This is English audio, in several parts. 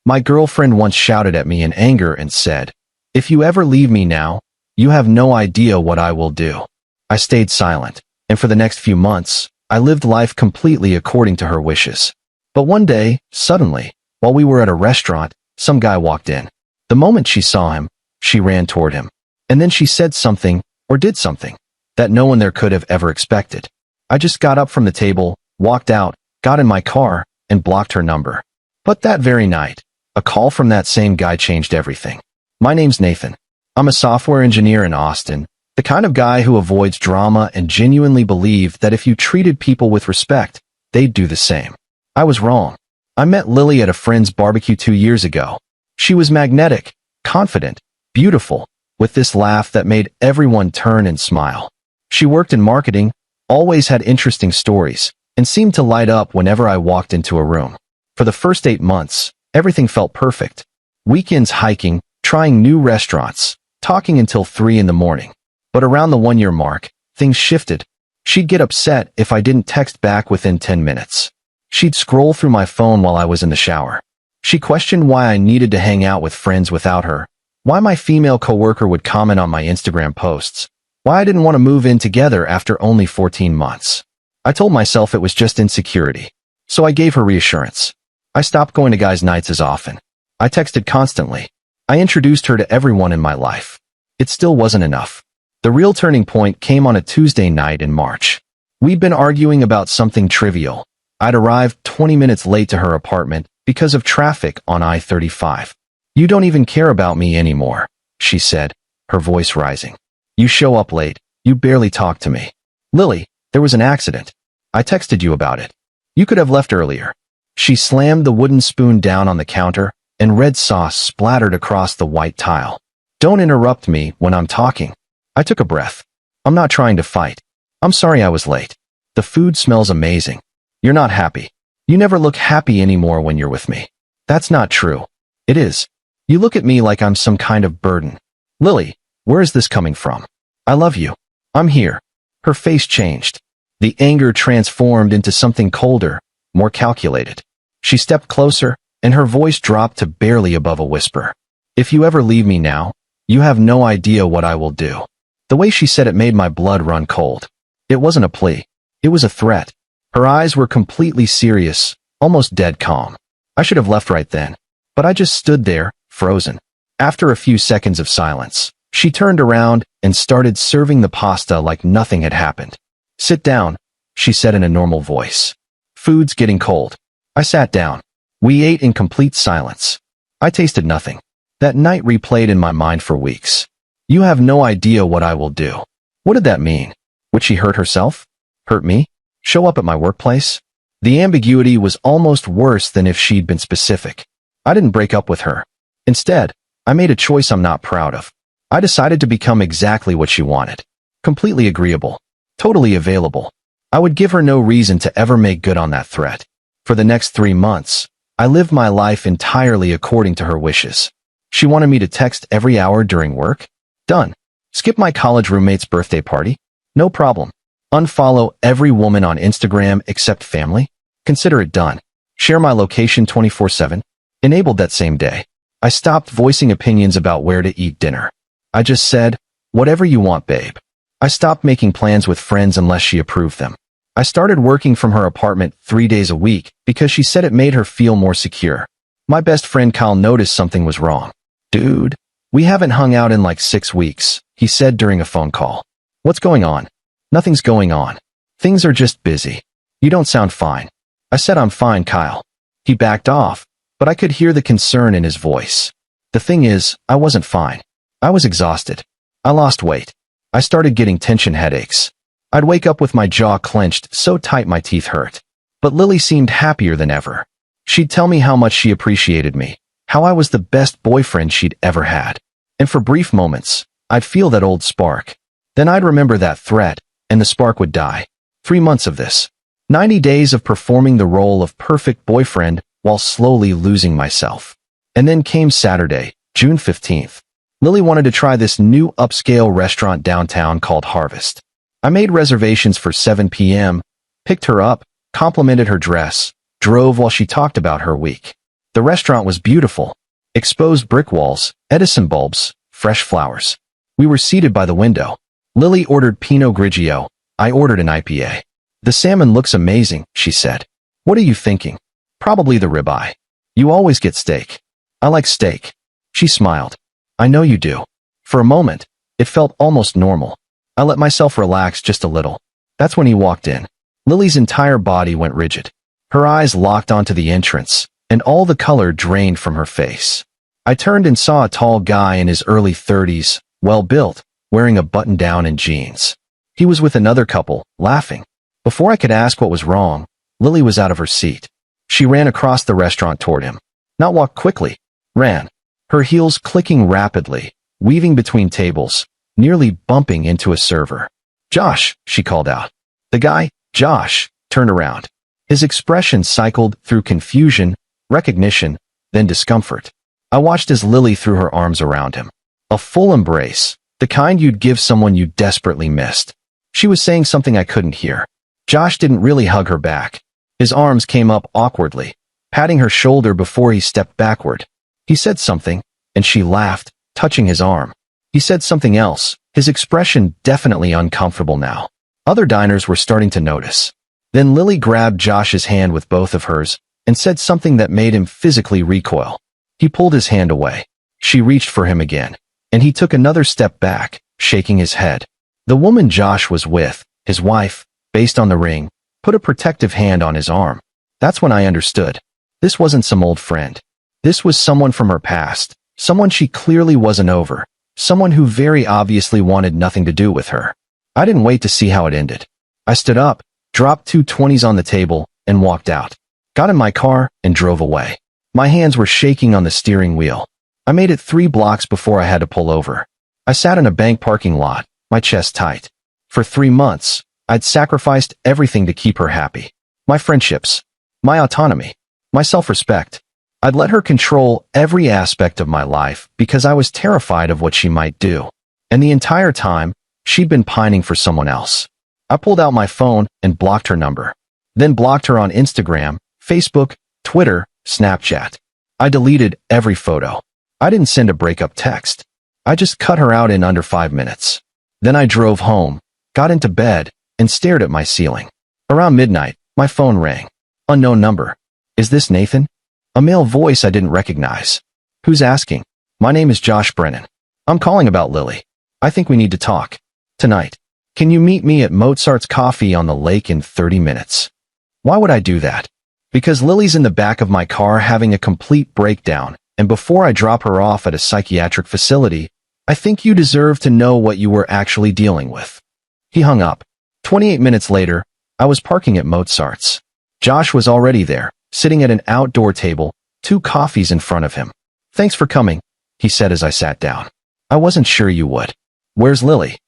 My girlfriend once shouted at me in anger and said, "If you ever leave me now, you have no idea what I will do." I stayed silent, and for the next few months, I lived life completely according to her wishes. But one day, suddenly, while we were at a restaurant, some guy walked in. The moment she saw him, she ran toward him. And then she said something, or did something, that no one there could have ever expected. I just got up from the table, walked out, got in my car, and blocked her number. But that very night, a call from that same guy changed everything. My name's Nathan. I'm a software engineer in Austin, the kind of guy who avoids drama and genuinely believed that if you treated people with respect, they'd do the same. I was wrong. I met Lily at a friend's barbecue 2 years ago. She was magnetic, confident, beautiful, with this laugh that made everyone turn and smile. She worked in marketing, always had interesting stories, and seemed to light up whenever I walked into a room. For the first 8 months, everything felt perfect. Weekends hiking, trying new restaurants, talking until 3 in the morning. But around the 1-year mark, things shifted. She'd get upset if I didn't text back within 10 minutes. She'd scroll through my phone while I was in the shower. She questioned why I needed to hang out with friends without her, why my female coworker would comment on my Instagram posts, why I didn't want to move in together after only 14 months. I told myself it was just insecurity. So I gave her reassurance. I stopped going to guys' nights as often. I texted constantly. I introduced her to everyone in my life. It still wasn't enough. The real turning point came on a Tuesday night in March. We'd been arguing about something trivial. I'd arrived 20 minutes late to her apartment because of traffic on I-35. "You don't even care about me anymore," she said, her voice rising. "You show up late. You barely talk to me. Lily, there was an accident. I texted you about it. You could have left earlier." She slammed the wooden spoon down on the counter, and red sauce splattered across the white tile. "Don't interrupt me when I'm talking." I took a breath. "I'm not trying to fight. I'm sorry I was late. The food smells amazing. You're not happy. You never look happy anymore when you're with me." "That's not true." "It is. You look at me like I'm some kind of burden." "Lily, where is this coming from? I love you. I'm here." Her face changed. The anger transformed into something colder, more calculated. She stepped closer, and her voice dropped to barely above a whisper. "If you ever leave me now, you have no idea what I will do." The way she said it made my blood run cold. It wasn't a plea. It was a threat. Her eyes were completely serious, almost dead calm. I should have left right then, but I just stood there, frozen. After a few seconds of silence, she turned around and started serving the pasta like nothing had happened. "Sit down," she said in a normal voice. "Food's getting cold." I sat down. We ate in complete silence. I tasted nothing. That night replayed in my mind for weeks. "You have no idea what I will do." What did that mean? Would she hurt herself? Hurt me? Show up at my workplace? The ambiguity was almost worse than if she'd been specific. I didn't break up with her. Instead, I made a choice I'm not proud of. I decided to become exactly what she wanted. Completely agreeable. Totally available. I would give her no reason to ever make good on that threat. For the next 3 months, I lived my life entirely according to her wishes. She wanted me to text every hour during work? Done. Skip my college roommate's birthday party? No problem. Unfollow every woman on Instagram except family? Consider it done. Share my location 24/7? Enabled that same day. I stopped voicing opinions about where to eat dinner. I just said, "Whatever you want, babe." I stopped making plans with friends unless she approved them. I started working from her apartment 3 days a week because she said it made her feel more secure. My best friend Kyle noticed something was wrong. "Dude, we haven't hung out in like 6 weeks, he said during a phone call. "What's going on?" "Nothing's going on. Things are just busy." "You don't sound fine." I said I'm fine, Kyle. He backed off, but I could hear the concern in his voice. The thing is, I wasn't fine. I was exhausted. I lost weight. I started getting tension headaches. I'd wake up with my jaw clenched so tight my teeth hurt. But Lily seemed happier than ever. She'd tell me how much she appreciated me, how I was the best boyfriend she'd ever had. And for brief moments, I'd feel that old spark. Then I'd remember that threat, and the spark would die. 3 months of this. 90 days of performing the role of perfect boyfriend while slowly losing myself. And then came Saturday, June 15th. Lily wanted to try this new upscale restaurant downtown called Harvest. I made reservations for 7 p.m., picked her up, complimented her dress, drove while she talked about her week. The restaurant was beautiful. Exposed brick walls, Edison bulbs, fresh flowers. We were seated by the window. Lily ordered Pinot Grigio. I ordered an IPA. The salmon looks amazing, she said. What are you thinking? Probably the ribeye. You always get steak. I like steak. She smiled. I know you do. For a moment, it felt almost normal. I let myself relax just a little. That's when he walked in. Lily's entire body went rigid. Her eyes locked onto the entrance, and all the color drained from her face. I turned and saw a tall guy in his early 30s, well-built, wearing a button-down and jeans. He was with another couple, laughing. Before I could ask what was wrong, Lily was out of her seat. She ran across the restaurant toward him. Not walked quickly, ran. Her heels clicking rapidly, weaving between tables, nearly bumping into a server. Josh, she called out. The guy, Josh, turned around. His expression cycled through confusion, recognition, then discomfort. I watched as Lily threw her arms around him. A full embrace, the kind you'd give someone you desperately missed. She was saying something I couldn't hear. Josh didn't really hug her back. His arms came up awkwardly, patting her shoulder before he stepped backward. He said something, and she laughed, touching his arm. He said something else, his expression definitely uncomfortable now. Other diners were starting to notice. Then Lily grabbed Josh's hand with both of hers and said something that made him physically recoil. He pulled his hand away. She reached for him again, and he took another step back, shaking his head. The woman Josh was with, his wife, based on the ring, put a protective hand on his arm. That's when I understood. This wasn't some old friend. This was someone from her past, someone she clearly wasn't over, someone who very obviously wanted nothing to do with her. I didn't wait to see how it ended. I stood up, dropped 2 20s on the table, and walked out. Got in my car and drove away. My hands were shaking on the steering wheel. I made it 3 blocks before I had to pull over. I sat in a bank parking lot, my chest tight. For 3 months, I'd sacrificed everything to keep her happy. My friendships, my autonomy, my self-respect. I'd let her control every aspect of my life because I was terrified of what she might do. And the entire time, she'd been pining for someone else. I pulled out my phone and blocked her number. Then blocked her on Instagram, Facebook, Twitter, Snapchat. I deleted every photo. I didn't send a breakup text. I just cut her out in under 5 minutes. Then I drove home, got into bed, and stared at my ceiling. Around midnight, my phone rang. Unknown number. Is this Nathan? A male voice I didn't recognize. Who's asking? My name is Josh Brennan. I'm calling about Lily. I think we need to talk. Tonight. Can you meet me at Mozart's Coffee on the lake in 30 minutes? Why would I do that? Because Lily's in the back of my car having a complete breakdown, and before I drop her off at a psychiatric facility, I think you deserve to know what you were actually dealing with. He hung up. 28 minutes later, I was parking at Mozart's. Josh was already there, sitting at an outdoor table, 2 coffees in front of him. Thanks for coming, he said as I sat down. I wasn't sure you would. Where's Lily?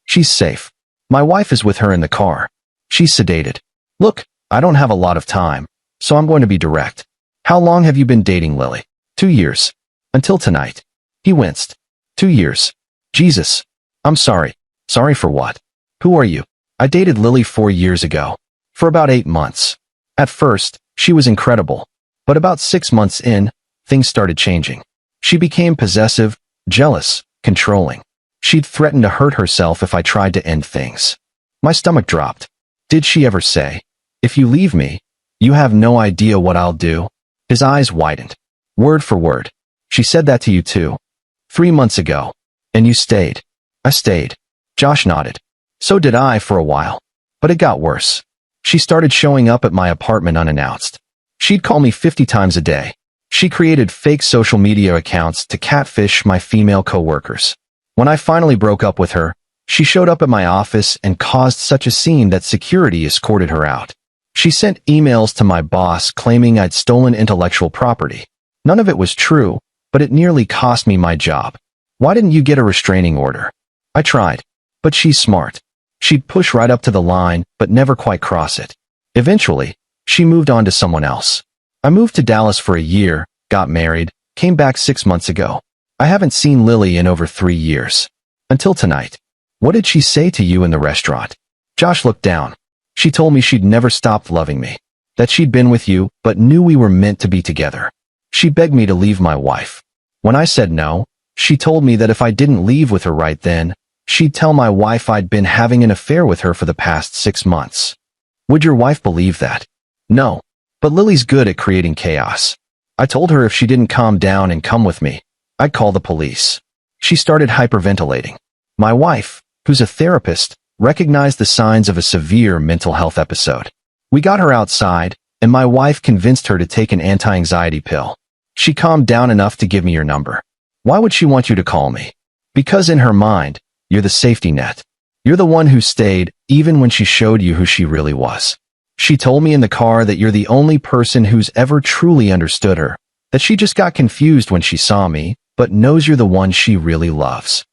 She's safe. My wife is with her in the car. She's sedated. Look, I don't have a lot of time, so I'm going to be direct. How long have you been dating Lily? 2 years. Until tonight. He winced. 2 years. Jesus. I'm sorry. Sorry for what? Who are you? I dated Lily 4 years ago. For about 8 months. At first, she was incredible. But about 6 months in, things started changing. She became possessive, jealous, controlling. She'd threatened to hurt herself if I tried to end things. My stomach dropped. Did she ever say, "If you leave me, you have no idea what I'll do"? His eyes widened. Word for word. She said that to you too. 3 months ago. And you stayed. I stayed. Josh nodded. So did I for a while. But it got worse. She started showing up at my apartment unannounced. She'd call me 50 times a day. She created fake social media accounts to catfish my female coworkers. When I finally broke up with her, she showed up at my office and caused such a scene that security escorted her out. She sent emails to my boss claiming I'd stolen intellectual property. None of it was true, but it nearly cost me my job. Why didn't you get a restraining order? I tried. But she's smart. She'd push right up to the line, but never quite cross it. Eventually, she moved on to someone else. I moved to Dallas for a year, got married, came back 6 months ago. I haven't seen Lily in over 3 years. Until tonight. What did she say to you in the restaurant? Josh looked down. She told me she'd never stopped loving me. That she'd been with you, but knew we were meant to be together. She begged me to leave my wife. When I said no, she told me that if I didn't leave with her right then, she'd tell my wife I'd been having an affair with her for the past 6 months. Would your wife believe that? No. But Lily's good at creating chaos. I told her if she didn't calm down and come with me, I'd call the police. She started hyperventilating. My wife, who's a therapist, recognized the signs of a severe mental health episode. We got her outside, and my wife convinced her to take an anti-anxiety pill. She calmed down enough to give me your number. Why would she want you to call me? Because in her mind, you're the safety net. You're the one who stayed, even when she showed you who she really was. She told me in the car that you're the only person who's ever truly understood her, that she just got confused when she saw me, but knows you're the one she really loves.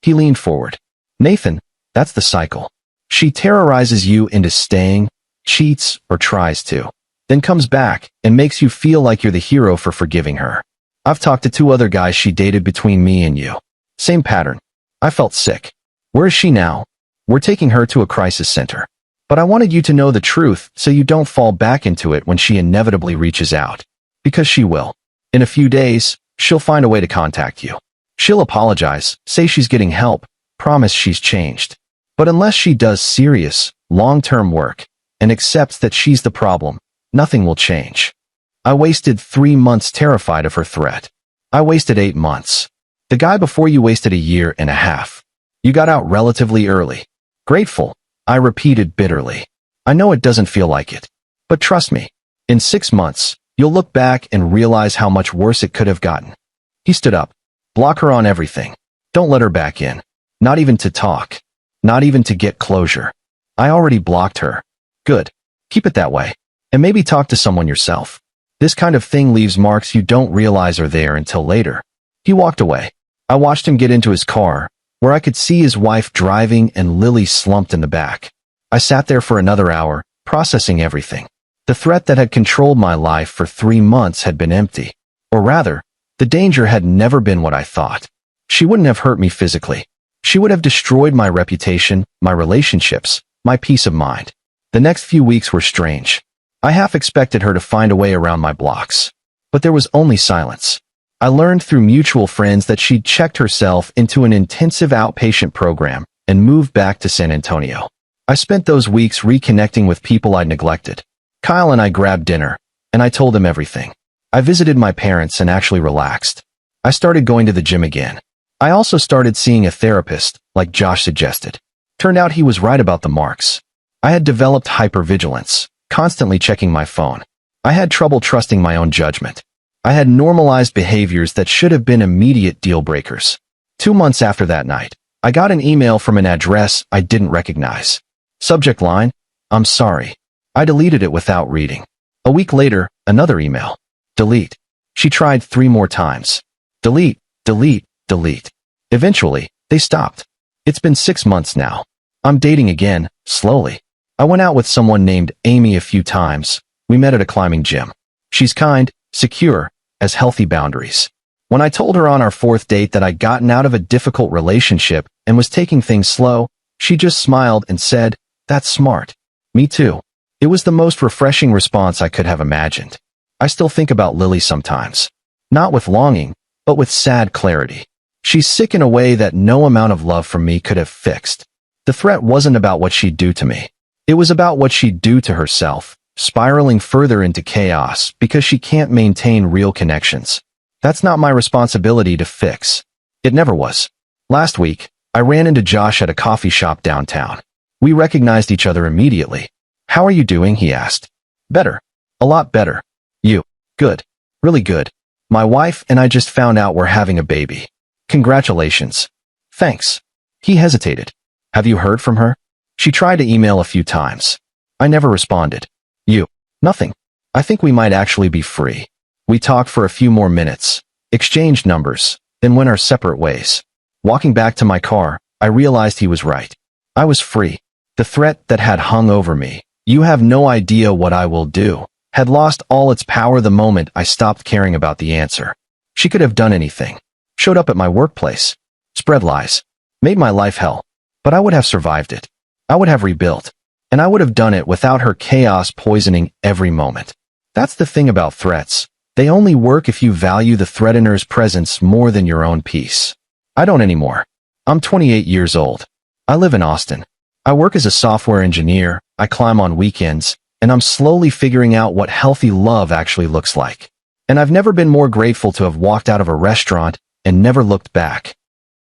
He leaned forward. Nathan, that's the cycle. She terrorizes you into staying, cheats, or tries to, then comes back and makes you feel like you're the hero for forgiving her. I've talked to 2 other guys she dated between me and you. Same pattern. I felt sick. Where is she now? We're taking her to a crisis center. But I wanted you to know the truth so you don't fall back into it when she inevitably reaches out. Because she will. In a few days, she'll find a way to contact you. She'll apologize, say she's getting help, promise she's changed. But unless she does serious, long-term work, and accepts that she's the problem, nothing will change. I wasted 3 months terrified of her threat. I wasted 8 months. The guy before you wasted 1.5 years. You got out relatively early. Grateful, I repeated bitterly. I know it doesn't feel like it. But trust me, in 6 months, you'll look back and realize how much worse it could have gotten. He stood up. Block her on everything. Don't let her back in. Not even to talk. Not even to get closure. I already blocked her. Good. Keep it that way. And maybe talk to someone yourself. This kind of thing leaves marks you don't realize are there until later. He walked away. I watched him get into his car, where I could see his wife driving and Lily slumped in the back. I sat there for another hour, processing everything. The threat that had controlled my life for 3 months had been empty. Or rather, the danger had never been what I thought. She wouldn't have hurt me physically. She would have destroyed my reputation, my relationships, my peace of mind. The next few weeks were strange. I half expected her to find a way around my blocks. But there was only silence. I learned through mutual friends that she'd checked herself into an intensive outpatient program and moved back to San Antonio. I spent those weeks reconnecting with people I'd neglected. Kyle and I grabbed dinner, and I told him everything. I visited my parents and actually relaxed. I started going to the gym again. I also started seeing a therapist, like Josh suggested. Turned out he was right about the marks. I had developed hypervigilance, constantly checking my phone. I had trouble trusting my own judgment. I had normalized behaviors that should have been immediate deal breakers. 2 months after that night, I got an email from an address I didn't recognize. Subject line, I'm sorry. I deleted it without reading. A week later, another email. Delete. She tried 3 more times. Delete, delete, delete. Eventually, they stopped. It's been 6 months now. I'm dating again, slowly. I went out with someone named Amy a few times. We met at a climbing gym. She's kind, secure, has healthy boundaries. When I told her on our 4th date that I'd gotten out of a difficult relationship and was taking things slow, she just smiled and said, "That's smart." Me too. It was the most refreshing response I could have imagined. I still think about Lily sometimes. Not with longing, but with sad clarity. She's sick in a way that no amount of love from me could have fixed. The threat wasn't about what she'd do to me. It was about what she'd do to herself, spiraling further into chaos because she can't maintain real connections. That's not my responsibility to fix. It never was. Last week, I ran into Josh at a coffee shop downtown. We recognized each other immediately. "How are you doing?" he asked. "Better. A lot better." "You?" "Good. Really good. My wife and I just found out we're having a baby." "Congratulations." "Thanks." He hesitated. "Have you heard from her?" "She tried to email a few times. I never responded." "You?" "Nothing. I think we might actually be free." We talked for a few more minutes, exchanged numbers, then went our separate ways. Walking back to my car, I realized he was right. I was free. The threat that had hung over me, "You have no idea what I will do," had lost all its power the moment I stopped caring about the answer. She could have done anything. Showed up at my workplace. Spread lies. Made my life hell. But I would have survived it. I would have rebuilt. And I would have done it without her chaos poisoning every moment. That's the thing about threats. They only work if you value the threatener's presence more than your own peace. I don't anymore. I'm 28 years old. I live in Austin. I work as a software engineer, I climb on weekends, and I'm slowly figuring out what healthy love actually looks like. And I've never been more grateful to have walked out of a restaurant and never looked back.